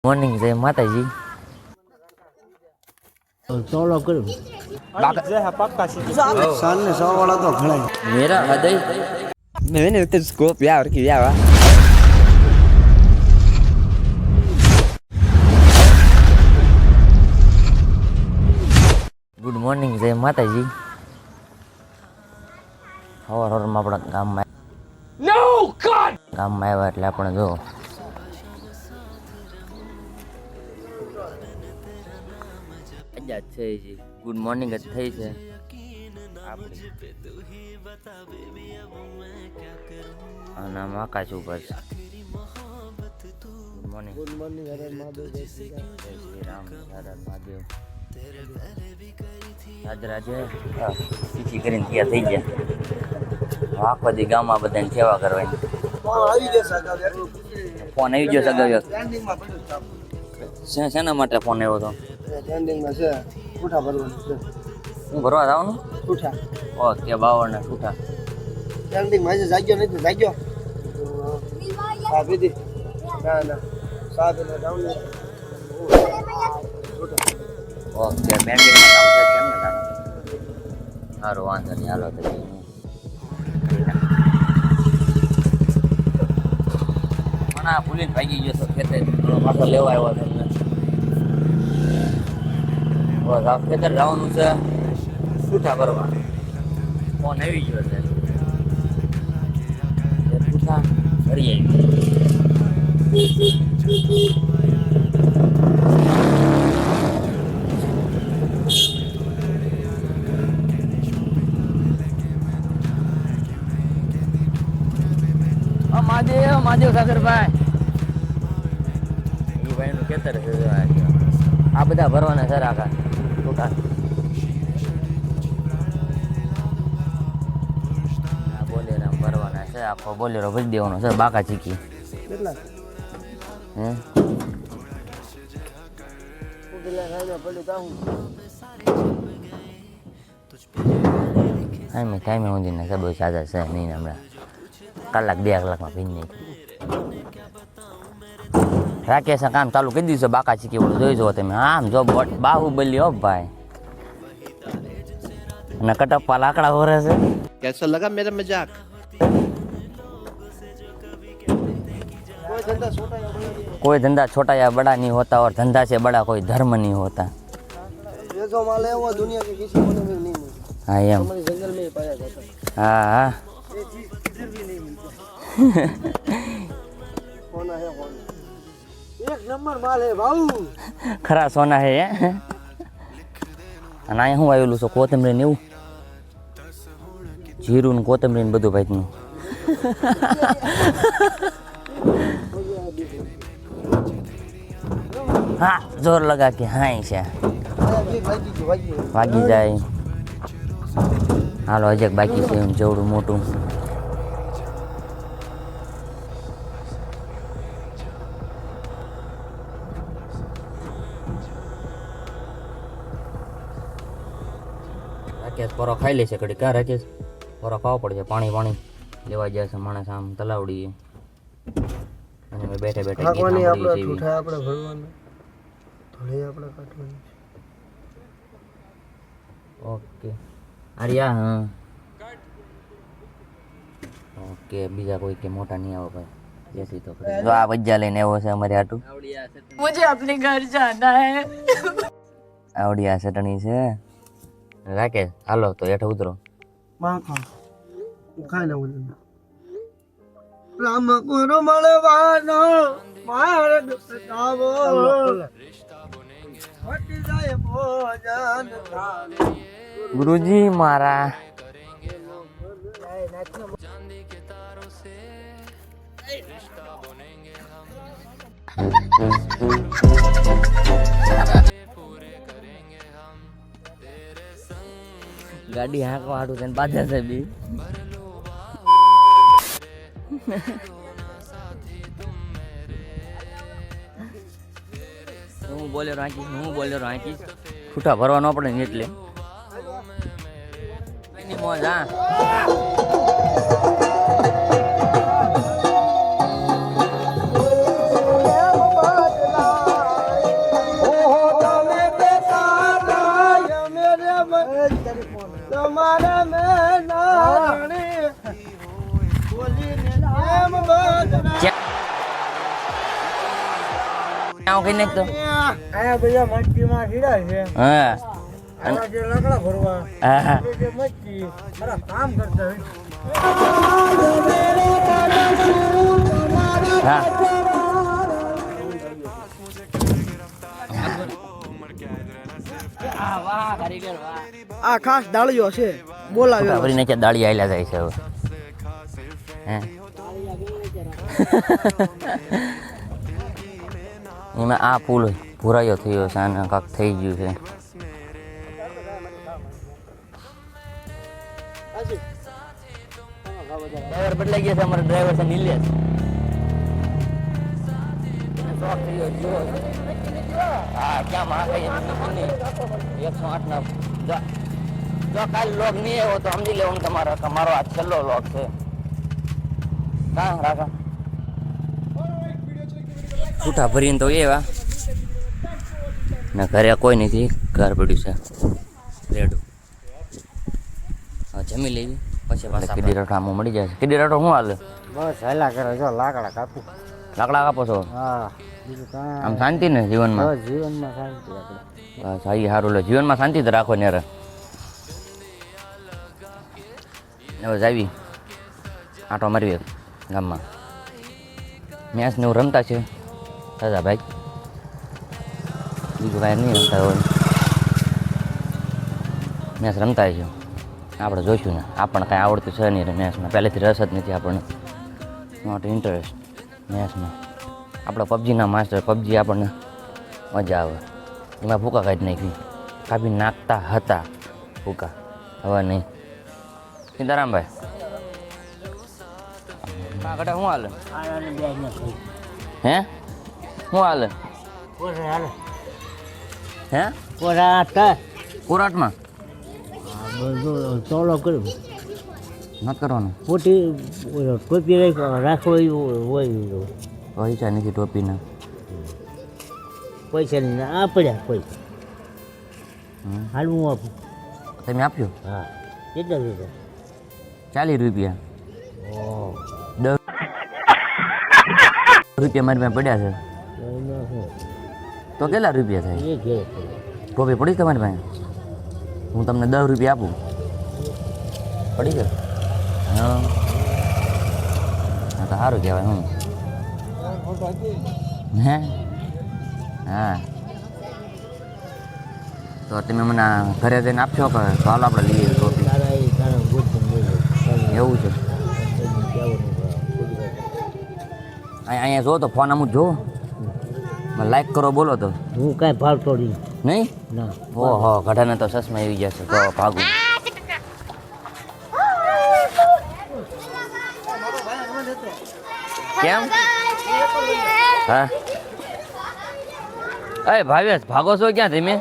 Morning જય માતાજી. ચોલો કર્યું સાને સો વાળા તો ઘણા મેરા હૃદય मैंने तो स्कोप यार कि यार ગુડ મોર્નિંગ જય માતાજી. હવારમાં આપણા ગામમાં આવ્યા એટલે આપણે જો જ છે. ગુડ મોર્નિંગ જ થઈ છે આપણી અને આમ આકાશ ઉપર છે. Good morning. ગુડ મોર્નિંગ હરે મહાદેવ જય શ્રી રામ. જય શ્રી રામ. હર હર મહાદેવ. આજે શીખી કરીને તૈયાર થઈ ગયા. આખો દી ગામમાં બધાને સેવા કરવાની. આવી જશે અગાઉ એટલું ફોન આવી ગયો સગાવ્યો. ટ્રેન્ડિંગમાં પડ્યું છે આપણું. શેના માટે ફોન આવ્યો હતો? ટ્રેન્ડિંગમાં છે પૂઠા ભરવાનું છે. હું ભરવા જવાનું? પૂઠા ઓકે, 52 ને છૂટા. ટ્રેન્ડિંગમાં છે. જાગ્યો નથી જાગ્યો હા પીધી ના ના સાહેબ ને ડાઉન ઓકે, બેન્ડિંગમાં કામ છે કેમ ને તારા? સારું, વાંધો નહીં, હાલો તો મને ભૂલીને ભાગી ગયો છો ખેતર. પાછો લેવા આવ્યો તમને. બસ આ ખેતર જવાનું છે છૂટા ભરવા. ફોન આવી ગયો છે છૂટા ભરી મહાદેવ મહાદેવ સાગરભાઈ. એ ભાઈનું ખેતર છે. આ બધા ભરવાના છે આખા છૂટા. આ બોલેરા ભરવાના છે. આખો બોલેરો ભરી દેવાનો છે. બાકા ચીકી કેટલા હે પેલા ખાઈને પડ્યું કાહું ટાઈમે ઊંધીને છે. બહુ સાજા છે નહીં હમણાં. કલાક 2 કલાકમાં ભીન નહીં. રાકેશ કામ ચાલુ કરી દીધું. બાકા ચીકી ઓલું જોઈ જો તમે. આમ જો બાહુબલી હો ભાઈ. અને કટપ્પા લાકડા હોરે છે. कैसा लगा मेरा मजाक કોઈ ધંધા છોટા कोई धंधा छोटा या बड़ा नहीं होता और धंधा से बड़ा कोई धर्म नहीं होता. ये जो माल है वो दुनिया के किसी कोने में नहीं मिलता. हाँ एम. हमारे जंगल में ही पाया जाता है. हाँ हाँ. ये चीज किधर भी नहीं मिलता. सोना है सोना. एक नंबर माल है भाऊ. खरा सोना है ये. અને અહીંયા શું આવેલું છે? કોથમરી ને એવું જીરું ને કોથમરી ને બધું ભાઈનું. હા જોર લગા કે હાય છે. વાગી જાય. હાલો હજી એક બાકી છે એમ જેવડું મોટું. રાકેશ પરો ખાઈ લેશે કડી. ક્યાં રાકેશ પરો ખાવો પડશે? પાણી લેવા જાય છે માણસ આમ તલાવડી. અને મેં બેઠે બેઠે ભાગવાની આપણે ઠૂઠા આપણે ભરવાના થોડી આપણે કાઢવાની. ઓકે આર્યા હા ઓકે. બીજા કોઈ કે મોટા નહીં આવો ભાઈ. જેથી તો જો આ બચ્ચા લઈને આવ્યો છે અમારે આટું. मुझे अपने घर जाना है. આવડી આ ચટણી છે. રાકેશ હાલો તો હેઠ ઉતરો. માખા ખાઈ લેવું છે. રામ ગુરુ મળવાનો માર્ગ બતાવો હટી જાય ભોજન ગુરુજી મારા ગાડી હાંકવા હાટું તેને બાધા છે બી. હું બોલ્યો રાખીશ. છૂટા ભરવા ન પડે ને એટલે એની મોજ. હા આવું કઈ નાખ તો આયા બધા મટકીમાં હીરા છે હા આવા જે લાકડા ભરવા હા જે મટકી મારા કામ કરતા હોય હા વાહ કારીગર વાહ આ ખાસ ડાળીઓ છે બોલાવ્યો ભરીને કે દાળી આયલા જાય છે હવે હે એમાં આ પુલ ભૂરાયો થયો છે અને કાંક થઈ ગયું છે ડ્રાઈવર બદલાઈ ગયા છે અમારો ડ્રાઈવર છે નિલેશ હા ક્યાં મારા 108 ના જો કાલ લોગ નહીં આવ્યો તો સમજી લેવાનું તમારો આ છેલ્લો લોગ છે હા રાખા છૂટા ભરીને તો એવા ને ઘરે કોઈ નથી ઘર પડ્યું છે રેડું જમી લેવી પછી પાછા કીડી રાઠો આમાં મળી જાય છે કીડી રાઠો શું હાલે બસ હાલા કરે જો લાકડા કાપું લાકડા કાપો છો હા બીજું કાંઈ આમ શાંતિ ને જીવનમાં બસ જીવનમાં શાંતિ આપણે બસ આ સારું લે જીવનમાં શાંતિ તો રાખો ને યાર હવે જાવી આંટો મારવી ગામમાં મેચ ને એવું રમતા છે દાદા ભાઈ બીજું કાંઈ નહીં રમતા હોય મેચ રમતા છે આપણે જોઈશું ને આપણને કાંઈ આવડતું છે નહીં મેચમાં પહેલેથી રસ જ નથી આપણને નોટ ઇન્ટરેસ્ટ મેચમાં આપણે પબજીના માસ્ટર પબજી આપણને મજા આવે એમાં ભૂકા કાઢી નાખી કાપી નાખતા હતા ભૂકા હવે નહીં સીતારામભાઈ કાકડા શું હાલે હે શું હાલે હે કોરાટમાં ચોલો કર્યું નથી કરવાનું મોટી ટોપી રાખવો હોય પૈસા નથી ટોપીના પૈસા નહીં આ પડ્યા પૈસા હાલ હું આપું તમે આપ્યો હા કેટલા રૂપિયા 40 રૂપિયા ઓહ 10 રૂપિયા મારી પાસે પડ્યા છે તો કેટલા રૂપિયા થાય એ ઘેર ટોપી પડી છે તમારી પાસે હું તમને 10 રૂપિયા આપું પડી છે હા તો સારું કહેવાય હું હે હા તો તમે મને ઘરે જઈને આપશો કે ચાલો આપણે લઈએ ટોપી એવું છે અહીંયા જો તો ફોન આમ જો લાઈક કરો બોલો તો હું કાંઈ ભાવતો નહીં નહીં ના ઓહો ઘટાને તો ચશ્મા આવી ગયા છે તો ભાગું કેમ હા અરે ભાવેશ ભાગો છો ક્યાં તમે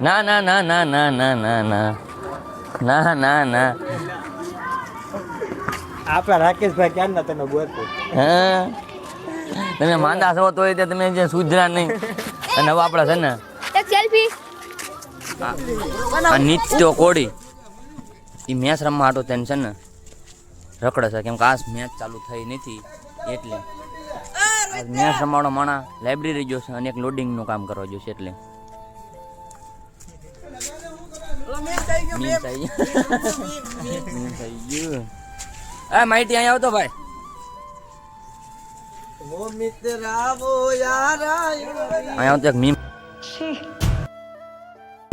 ના ના ના ના ના ના ના ના ના ના ના આપણા રાકેશભાઈ ક્યાં ના તને ગોતો હા તમે માંદા છો તો તમે જે સુધરા નહીં અને હવે આપણે છે ને એક સેલ્ફી આ નિત્યો કોડી એ મેચ રમવા હાટો તેને છે ને રખડે છે કેમ કે આ મેચ ચાલુ થઈ નથી એટલે મેચ રમાડો માણા લાઇબ્રેરી ગયો છે અને એક લોડિંગનું કામ કરવા જોશે એટલે માહિતી અહીંયા આવતો ભાઈ અહીંયા આવતો એક મીમ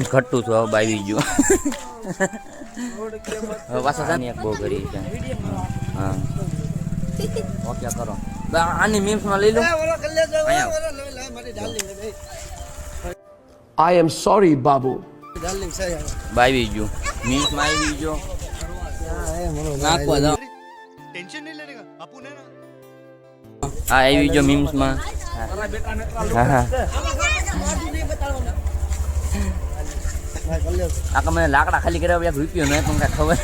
ઘટતું છું હવે બાવી ગયું હવે પાછા છે ને એક બહુ કરી છે હા ઓકે કરો આની મીમ્સમાં લઈ લો I am sorry, Babu. બાવી ગયું મીમ્સમાં આવી ગયો નાખવા જાઓ હા આવી ગયો મીમ્સમાં હા હા આ મને લાકડા ખાલી કર્યા એક રૂપિયો નહીં પણ કાંઈ ખબર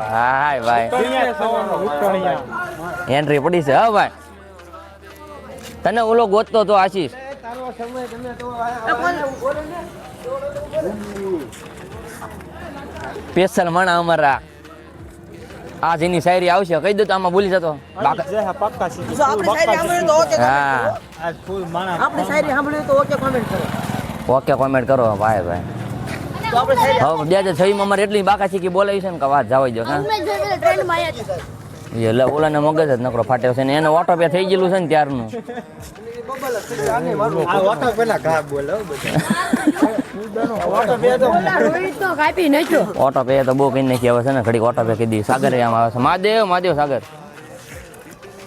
હાય ભાઈ એન્ટ્રી પડી છે હા ભાઈ તને ઓલો ગોતતો તો આશીષ સ્પેશિયલ માણા અમારા આ જેની શાયરી આવશે કહી દો તો આમાં બોલી જતો બાકા જો આપણે શાયરી સાંભળીએ તો ઓકે હા આપણે શાયરી સાંભળીએ તો ઓકે કોમેન્ટ કરો ઓકે કોમેન્ટ કરો ભાઈ ભાઈ તો આપણે શાયરી હવે 2006 માં અમારે એટલી બાકા શીખી બોલાવી છે ને કે વાત જવાઈ દો હા એટલે ઓલાને મગજ જ નકરો ફાટ્યો છે ને એને ઓટો પે થઈ ગયેલું છે ને ત્યારનું આ ઓટો પેલા ઘા બોલો ઓટો બે તો ઓટો પે તો બહુ કઈ નાખી આવે છે ને ઘડીક ઓટો પે કીધી સાગર આમ આવે છે મહાદેવ મહાદેવ સાગર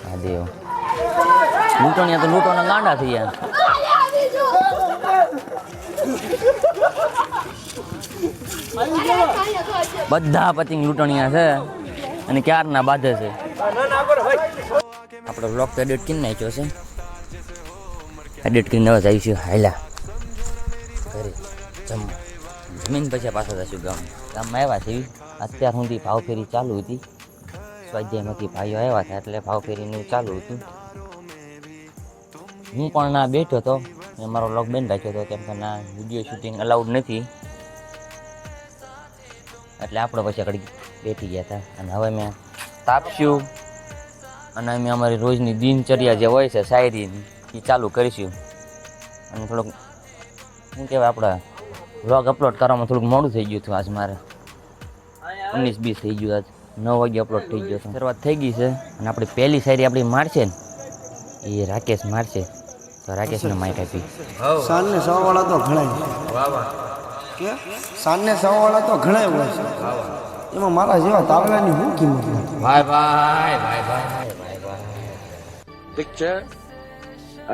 મહાદેવ લૂંટોણિયા તો લૂંટોના ગાંડા થઈ ગયા બધા પતિંગ લૂંટણિયા છે અને ક્યારના બાધે છે આપણો બ્લોગ તો એડિટ કરીને નાખ્યો છે એડિટ કરીને હવે જઈશું હાયલા ઘરે જમીન પછી પાછા જઈશું ગામમાં આવ્યા છે અત્યાર સુધી ભાવ ફેરી ચાલુ હતી સ્વાધ્યાયમાંથી ભાઈઓ આવ્યા હતા એટલે ભાવ ફેરીનું ચાલુ હતું હું પણ ના બેઠો હતો મેં મારો બ્લોગ બંધ રાખ્યો હતો કેમ કે ના વિડીયો શૂટિંગ અલાઉડ નથી એટલે આપણે પછી આગળ બેઠી ગયા હતા અને હવે મેં તાપશું અને અમે અમારી રોજની દિનચર્યા જે હોય છે શાયરીની એ ચાલુ કરીશું અને થોડુંક શું કહેવાય આપણા વ્લોગ અપલોડ કરવામાં થોડુંક મોડું થઈ ગયું હતું આજ મારે 19-20 થઈ ગયું આજ 9 વાગે અપલોડ થઈ ગયો હતો શરૂઆત થઈ ગઈ છે અને આપણી પહેલી શાયરી આપણી મારશે ને એ રાકેશ મારશે તો રાકેશને માઇક આપી સાંજને 100 વાળા તો ઘણાય કે સાંજને 100 વાળા તો ઘણાય હોય છે એમાં મારા જેવા તાવલાની શું કિંમત ભાઈ ભાઈ ભાઈ ભાઈ पिक्चर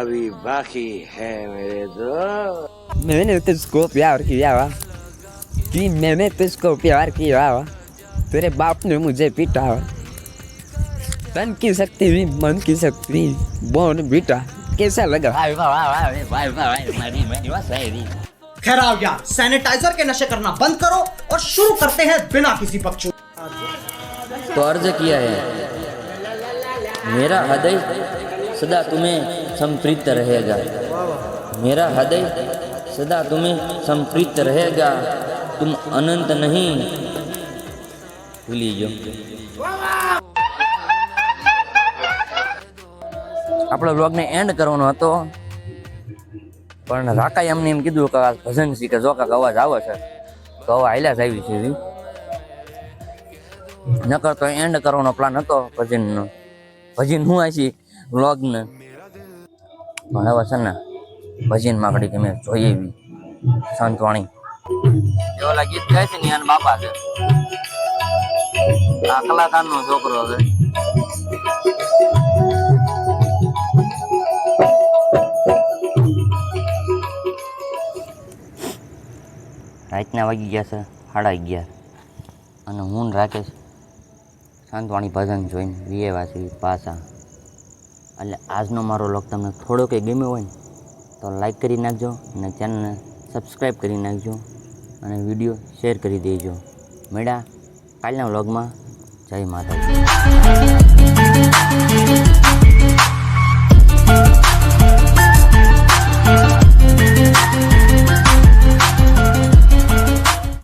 अभी बाकी है मेरे दोस्त मैंने तुझको प्यार किया हुआ कि मैंने तुझको प्यार किया हुआ तेरे बाप ने मुझे पीटा हुआ तन की शक्ति भी मन की शक्ति बोन बेटा कैसा लगा भाई भाई भाई भाई मेरी बात सही खैर आओ यार सैनिटाइजर के नशे करना बंद करो और शुरू करते हैं बिना किसी पक्षी तो अर्ज किया है मेरा हृदय सदा तुम्हें संप्रीत रहेगा मेरा हृदय सदा तुम्हें संप्रीत रहेगा तुम अनंत नहीं भूली जो આપણો બ્લોગને એન્ડ કરવાનો હતો પણ રાકાએ અમને એમ કીધું કે આ ભજન શીખે જો કાંક અવાજ આવે છે તો હવે હાલ્યા જ આવી છે નકર તો એન્ડ કરવાનો પ્લાન હતો ભજનનો ભજન હું આછી વ્લોગને પણ હવે છે ને ભજનમાં ઘડી તમે જોઈએ એવી સંતવાણી એવા ગીત ગાય છે ને એના બાપા છે આ કલાકારનો છોકરો છે રાતના વાગી ગયા છે 11:30 અને હું રાકેશ શાંતવાણી ભજન જોઈને વિયેવા છે પાછા એટલે આજનો મારો વ્લોગ તમને થોડો કંઈ ગમ્યો હોય ને તો લાઈક કરી નાખજો અને ચેનલને સબસ્ક્રાઈબ કરી નાખજો અને વિડીયો શેર કરી દેજો મળ્યા કાલના વ્લોગમાં જય માતાજી